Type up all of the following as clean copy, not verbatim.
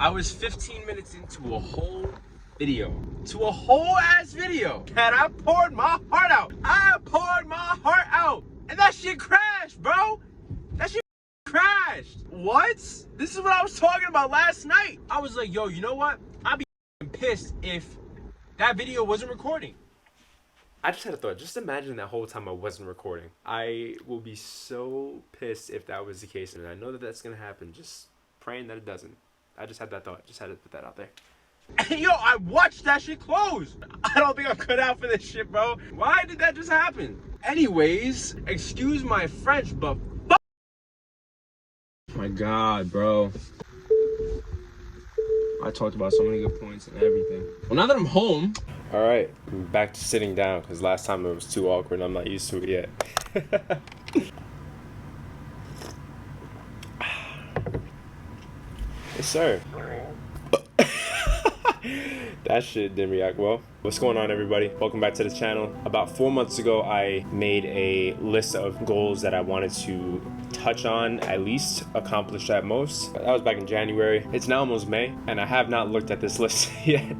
I was 15 minutes into a whole video. To a whole ass video. And I poured my heart out. I poured my heart out. And that shit crashed, bro. That shit crashed. What? This is what I was talking about last night. I was like, yo, you know what? I'd be pissed if that video wasn't recording. I just had a thought. Just imagine that whole time I wasn't recording. I will be so pissed if that was the case. And I know that that's going to happen. Just praying that it doesn't. I just had that thought. Just had to put that out there. Yo, I watched that shit close. I don't think I'm cut out for this shit, bro. Why did that just happen? Anyways, excuse my French, but fuck. Oh my God, bro. I talked about so many good points and everything. Well, now that I'm home. All right, I'm back to sitting down because last time it was too awkward and I'm not used to it yet. Yes, sir. That shit didn't react well. What's going on, everybody? Welcome back to the channel. About 4 months ago, I made a list of goals that I wanted to touch on, at least accomplish at most. That was back in January. It's now almost May, and I have not looked at this list yet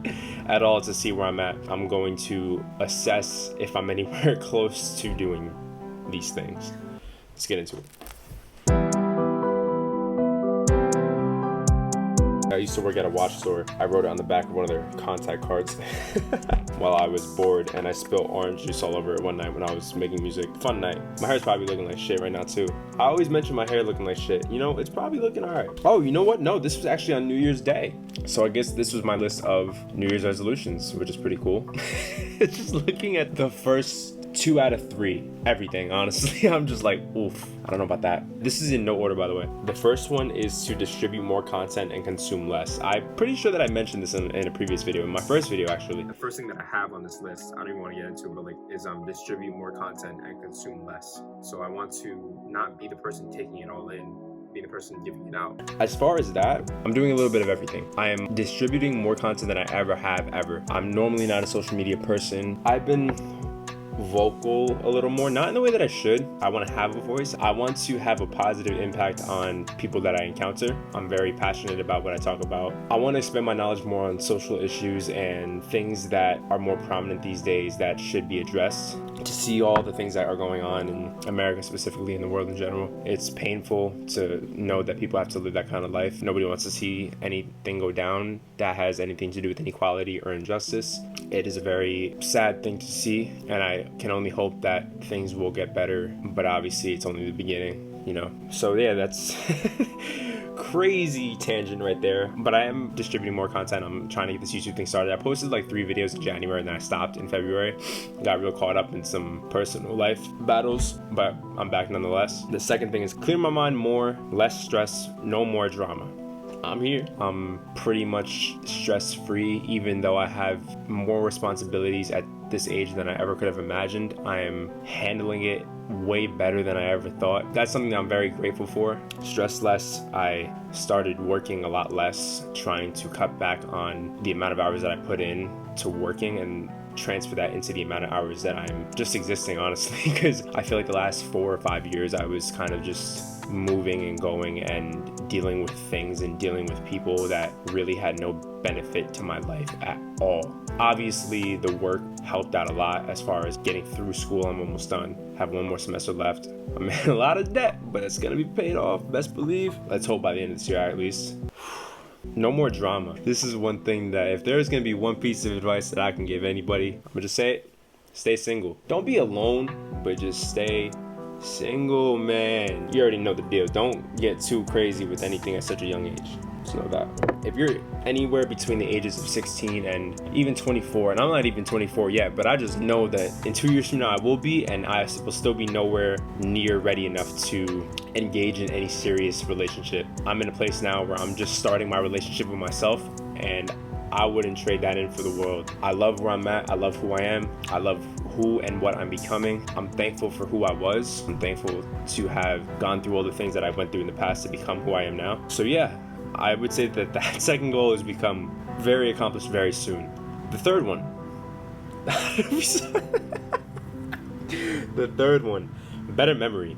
at all to see where I'm at. I'm going to assess if I'm anywhere close to doing these things. Let's get into it. I used to work at a watch store. I wrote it on the back of one of their contact cards while I was bored, and I spilled orange juice all over it one night when I was making music. Fun night. My hair's probably looking like shit right now too. I always mention my hair looking like shit. You know, it's probably looking alright. Oh, you know what? No, this was actually on New Year's Day. So I guess this was my list of New Year's resolutions, which is pretty cool. Just looking at the first 2 out of 3, everything, honestly, I'm just like, oof, I don't know about that. This is in no order, by the way. The first one is to distribute more content and consume less. I'm pretty sure that I mentioned this in a previous video, in my first video, actually. The first thing that I have on this list, I don't even want to get into it, but like, is distribute more content and consume less. So I want to not be the person taking it all in, being the person giving it out. As far as that, I'm doing a little bit of everything. I am distributing more content than I ever have ever. I'm normally not a social media person. I've been vocal a little more, not in the way that I should. I want to have a voice. I want to have a positive impact on people that I encounter. I'm very passionate about what I talk about. I want to expand my knowledge more on social issues and things that are more prominent these days that should be addressed. To see all the things that are going on in America, specifically in the world in general, it's painful to know that people have to live that kind of life. Nobody wants to see anything go down that has anything to do with inequality or injustice. It is a very sad thing to see, and I can only hope that things will get better, but obviously it's only the beginning, you know. So yeah, that's crazy tangent right there, but I am distributing more content. I'm trying to get this YouTube thing started. I posted like 3 videos in January and then I stopped in February. Got real caught up in some personal life battles, but I'm back nonetheless. The second thing is clear my mind more, less stress, no more drama. I'm here. I'm pretty much stress-free, even though I have more responsibilities at this age than I ever could have imagined. I am handling it way better than I ever thought. That's something that I'm very grateful for. Stress less. I started working a lot less, trying to cut back on the amount of hours that I put in to working and transfer that into the amount of hours that I'm just existing, honestly, because I feel like the last 4 or 5 years I was kind of just moving and going and dealing with things and dealing with people that really had no benefit to my life at all. Obviously, the work helped out a lot as far as getting through school. I'm almost done. Have 1 more semester left. I'm in a lot of debt, but it's gonna be paid off, best believe. Let's hope by the end of this year at least. No more drama. This is one thing that if there's gonna be one piece of advice that I can give anybody, I'm gonna just say it. Stay single. Don't be alone, but just stay single, man. You already know the deal. Don't get too crazy with anything at such a young age. Just know that. If you're anywhere between the ages of 16 and even 24, and I'm not even 24 yet, but I just know that in 2 years from now I will be, and I will still be nowhere near ready enough to engage in any serious relationship. I'm in a place now where I'm just starting my relationship with myself, and I wouldn't trade that in for the world. I love where I'm at. I love who I am. I love who and what I'm becoming. I'm thankful for who I was. I'm thankful to have gone through all the things that I went through in the past to become who I am now. So yeah, I would say that that second goal has become very accomplished very soon. The third one. The third one, better memory.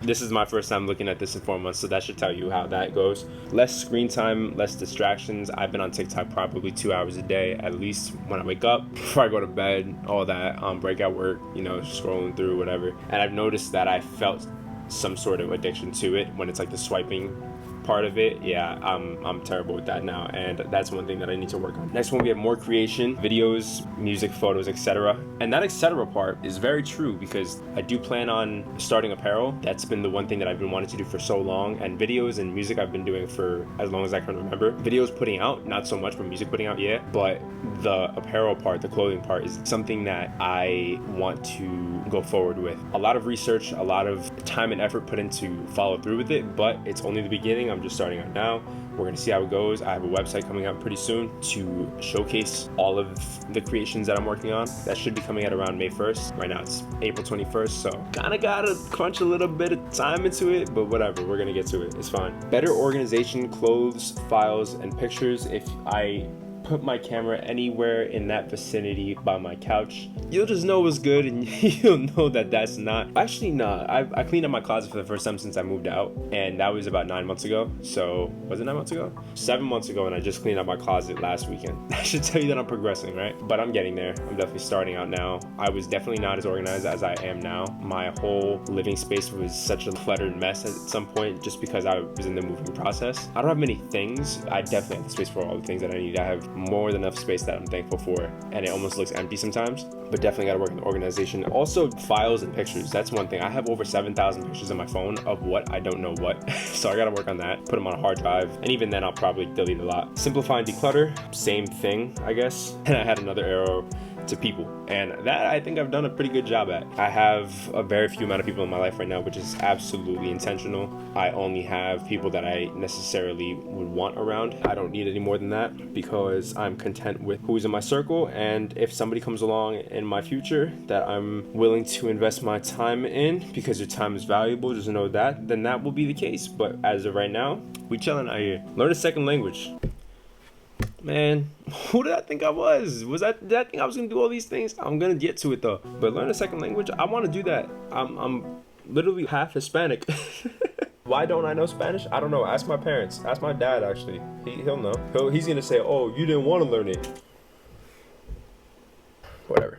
This is my first time looking at this in 4 months, so that should tell you how that goes. Less screen time, less distractions. I've been on TikTok probably 2 hours a day, at least when I wake up, before I go to bed, all that, break at work, you know, scrolling through, whatever. And I've noticed that I felt some sort of addiction to it when it's like the swiping part of it. Yeah, I'm terrible with that now, and that's one thing that I need to work on. Next one, we have more creation, videos, music, photos, etc. And that etc. part is very true, because I do plan on starting apparel. That's been the one thing that I've been wanting to do for so long, and videos and music I've been doing for as long as I can remember. Videos putting out, not so much, but music putting out, yeah. But the apparel part, the clothing part, is something that I want to go forward with. A lot of research, a lot of time and effort put into follow through with it, but it's only the beginning. I'm just starting out now. We're gonna see how it goes. I have a website coming out pretty soon to showcase all of the creations that I'm working on. That should be coming out around May 1st. Right now it's April 21st, so kinda gotta crunch a little bit of time into it, but whatever, we're gonna get to it. It's fine. Better organization, clothes, files, and pictures. If I put my camera anywhere in that vicinity by my couch, you'll just know it's good, and you'll know that that's not actually not. I cleaned up my closet for the first time since I moved out, and that was about 9 months ago. So was it 9 months ago? 7 months ago, and I just cleaned up my closet last weekend. I should tell you that I'm progressing, right? But I'm getting there. I'm definitely starting out now. I was definitely not as organized as I am now. My whole living space was such a cluttered mess at some point, just because I was in the moving process. I don't have many things. I definitely have the space for all the things that I need. I have more than enough space that I'm thankful for, and it almost looks empty sometimes, but definitely got to work in the organization. Also, files and pictures. That's one thing. I have over 7,000 pictures on my phone of what I don't know what. So I got to work on that, put them on a hard drive, and even then I'll probably delete a lot. Simplify and declutter, same thing, I guess. And I had another arrow to people, and that I think I've done a pretty good job at. I have a very few amount of people in my life right now, which is absolutely intentional. I only have people that I necessarily would want around. I don't need any more than that, because I'm content with who's in my circle, and if somebody comes along in my future that I'm willing to invest my time in, because your time is valuable, just know that, then that will be the case. But as of right now, we chilling out here. Learn a second language. Man, who did I think I was? Did I think I was gonna do all these things? I'm gonna get to it though. But learn a second language, I want to do that. I'm literally half Hispanic. Why don't I know Spanish? I don't know. Ask my parents. Ask my dad, actually. He'll know. He's gonna say, oh, you didn't want to learn it. Whatever.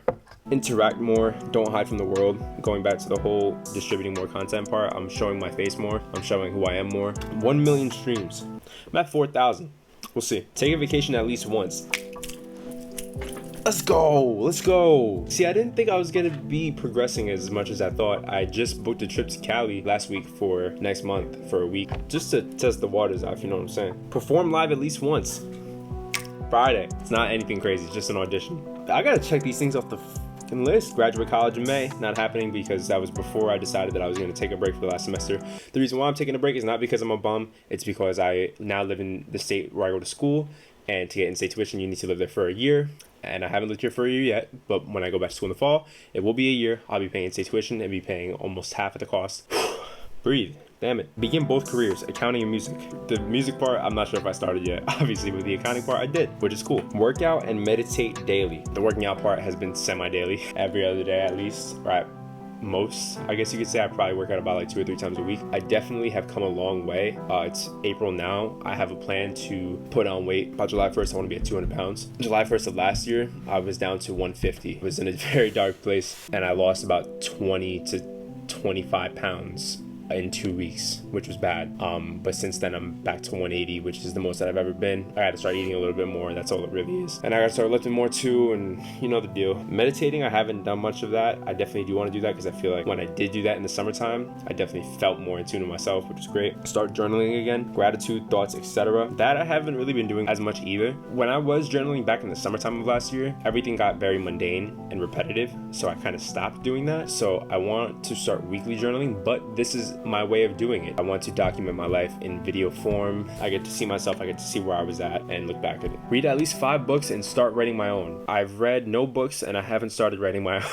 Interact more, don't hide from the world. Going back to the whole distributing more content part, I'm showing my face more. I'm showing who I am more. 1 million streams. I'm at 4,000. We'll see. Take a vacation at least once. Let's go. See, I didn't think I was gonna be progressing as much as I thought. I just booked a trip to Cali last week for next month for a week, just to test the waters out, if you know what I'm saying. Perform live at least once. Friday. It's not anything crazy, it's just an audition. I gotta check these things off the list. Graduate college in May, not happening, because that was before I decided that I was going to take a break for the last semester. The reason why I'm taking a break is not because I'm a bum, it's because I now live in the state where I go to school, and to get in-state tuition you need to live there for a year, and I haven't lived here for a year yet, but when I go back to school in the fall, it will be a year. I'll be paying in-state tuition and be paying almost half of the cost. Breathe. Damn it. Begin both careers, accounting and music. The music part, I'm not sure if I started yet. Obviously, with the accounting part, I did, which is cool. Work out and meditate daily. The working out part has been semi-daily, every other day at least, right? Most, I guess you could say. I probably work out about like 2 or 3 times a week. I definitely have come a long way. It's April now. I have a plan to put on weight. By July 1st, I want to be at 200 pounds. July 1st of last year, I was down to 150. I was in a very dark place, and I lost about 20 to 25 pounds in 2 weeks, which was bad. But since then I'm back to 180, which is the most that I've ever been. I gotta start eating a little bit more, that's all it really is. And I gotta start lifting more too, and you know the deal. Meditating, I haven't done much of that. I definitely do want to do that, because I feel like when I did do that in the summertime, I definitely felt more in tune with myself, which was great. Start journaling again, gratitude, thoughts, etc. That I haven't really been doing as much either. When I was journaling back in the summertime of last year, everything got very mundane and repetitive, so I kind of stopped doing that. So I want to start weekly journaling, but this is my way of doing it. I want to document my life in video form. I get to see myself, I get to see where I was at and look back at it. Read at least 5 books and start writing my own. I've read no books and I haven't started writing my own.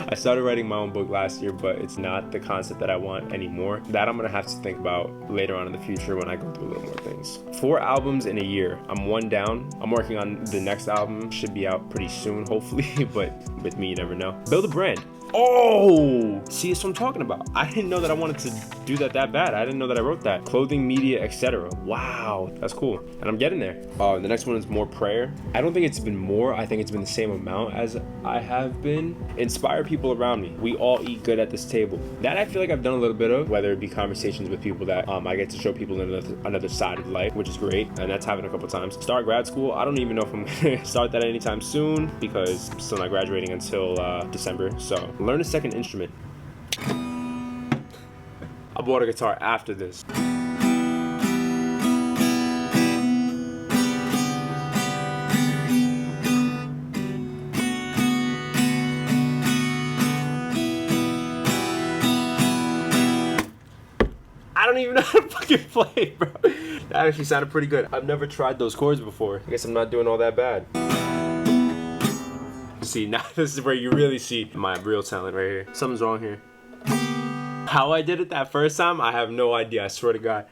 I started writing my own book last year, but it's not the concept that I want anymore. That I'm gonna have to think about later on in the future when I go through a little more things. 4 albums in a year. I'm 1 down. I'm working on the next album. Should be out pretty soon, hopefully, but with me, you never know. Build a brand. Oh, see, that's what I'm talking about. I didn't know that I wanted to do that bad. I didn't know that I wrote that. Clothing, media, etc. Wow, that's cool. And I'm getting there. The next one is more prayer. I don't think it's been more. I think it's been the same amount as I have been. Inspire people around me. We all eat good at this table. That I feel like I've done a little bit of, whether it be conversations with people that I get to show people another side of life, which is great. And that's happened a couple times. Start grad school. I don't even know if I'm gonna start that anytime soon because I'm still not graduating until December. So learn a second instrument. I bought a guitar after this. I don't even know how to fucking play, bro. That actually sounded pretty good. I've never tried those chords before. I guess I'm not doing all that bad. See, now this is where you really see my real talent right here. Something's wrong here. How I did it that first time, I have no idea, I swear to God.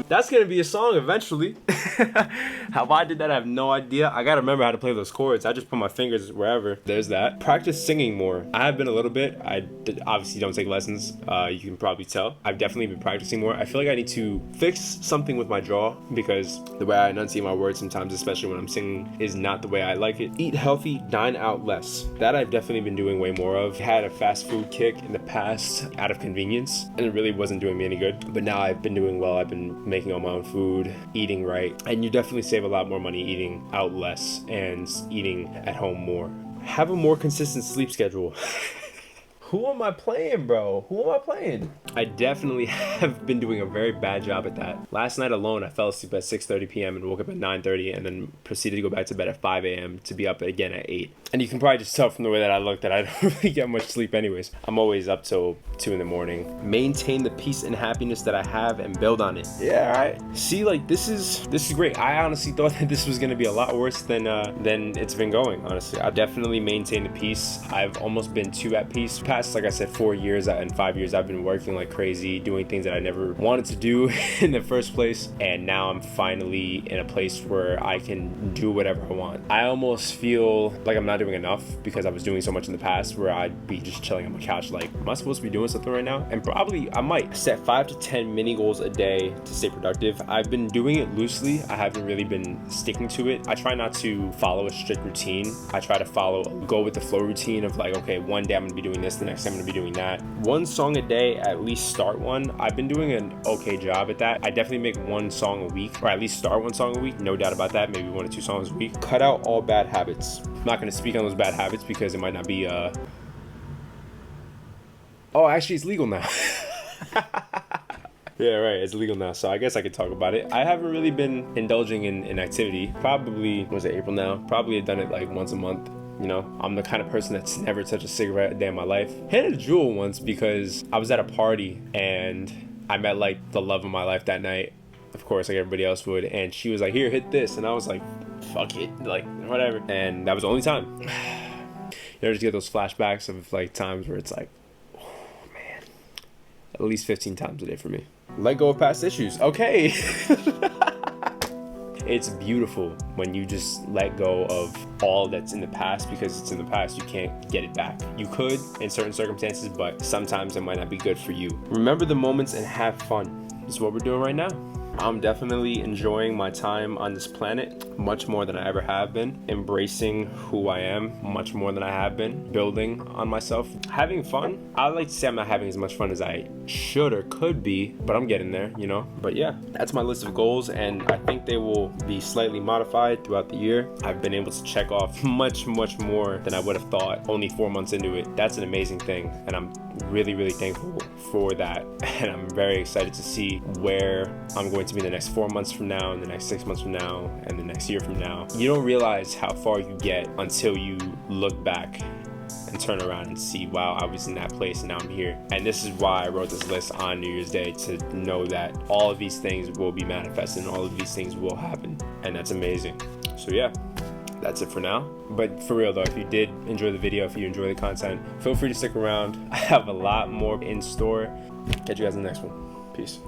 That's gonna be a song eventually. How I did that, I have no idea. I gotta remember how to play those chords. I just put my fingers wherever. There's that. Practice singing more. I have been a little bit. I obviously don't take lessons. You can probably tell. I've definitely been practicing more. I feel like I need to fix something with my jaw because the way I enunciate my words sometimes, especially when I'm singing, is not the way I like it. Eat healthy, dine out less. That I've definitely been doing way more of. Had a fast food kick in the past out of convenience, and it really wasn't doing me any good. But now I've been doing well. I've been making all my own food, eating right, and you definitely save a lot more money eating out less and eating at home more. Have a more consistent sleep schedule. Who am I playing, bro? Who am I playing? I definitely have been doing a very bad job at that. Last night alone, I fell asleep at 6:30 p.m. and woke up at 9:30 and then proceeded to go back to bed at 5 a.m. to be up again at 8. And you can probably just tell from the way that I look that I don't really get much sleep anyways. I'm always up till 2 in the morning. Maintain the peace and happiness that I have and build on it. Yeah, all right. See, like, this is great. I honestly thought that this was gonna be a lot worse than it's been going, honestly. I definitely maintain the peace. I've almost been too at peace. Like I said, 4 years and 5 years I've been working like crazy, doing things that I never wanted to do in the first place, and now I'm finally in a place where I can do whatever I want. I almost feel like I'm not doing enough because I was doing so much in the past where I'd be just chilling on my couch like, am I supposed to be doing something right now? And probably I might set 5 to 10 mini goals a day to stay productive. I've been doing it loosely. I haven't really been sticking to it. I try not to follow a strict routine. I try to go with the flow routine of like, okay, one day I'm gonna be doing this, the next I'm gonna be doing that. One song a day, at least start one. I've been doing an okay job at that. I definitely make one song a week, or at least start one song a week, no doubt about that. Maybe 1 or 2 songs a week. Cut out all bad habits. I'm not gonna speak on those bad habits because it might not be oh, actually it's legal now. Yeah, right, it's legal now, so I guess I could talk about it. I haven't really been indulging in activity. Probably, was it April now? Probably have done it like once a month. You know, I'm the kind of person that's never touched a cigarette a day in my life. Hit a Juul once because I was at a party and I met like the love of my life that night. Of course, like everybody else would. And she was like, here, hit this. And I was like, fuck it, like whatever. And that was the only time. You ever just get those flashbacks of like times where it's like, oh man, at least 15 times a day for me. Let go of past issues. Okay. It's beautiful when you just let go of all that's in the past because it's in the past. You can't get it back. You could in certain circumstances, but sometimes it might not be good for you. Remember the moments and have fun. This is what we're doing right now. I'm definitely enjoying my time on this planet much more than I ever have been. Embracing who I am much more than I have been. Building on myself. Having fun. I like to say I'm not having as much fun as I should or could be, but I'm getting there, you know? But yeah, that's my list of goals, and I think they will be slightly modified throughout the year. I've been able to check off much more than I would have thought only 4 months into it. That's an amazing thing, and I'm really thankful for that. And I'm very excited to see where I'm going to be the next 4 months from now, and the next 6 months from now, and the next year from now. You don't realize how far you get until you look back and turn around and see, wow, I was in that place and now I'm here. And this is why I wrote this list on New Year's Day, to know that all of these things will be manifested and all of these things will happen. And that's amazing. So yeah, that's it for now. But for real though, if you did enjoy the video, if you enjoy the content, feel free to stick around. I have a lot more in store. Catch you guys in the next one. Peace.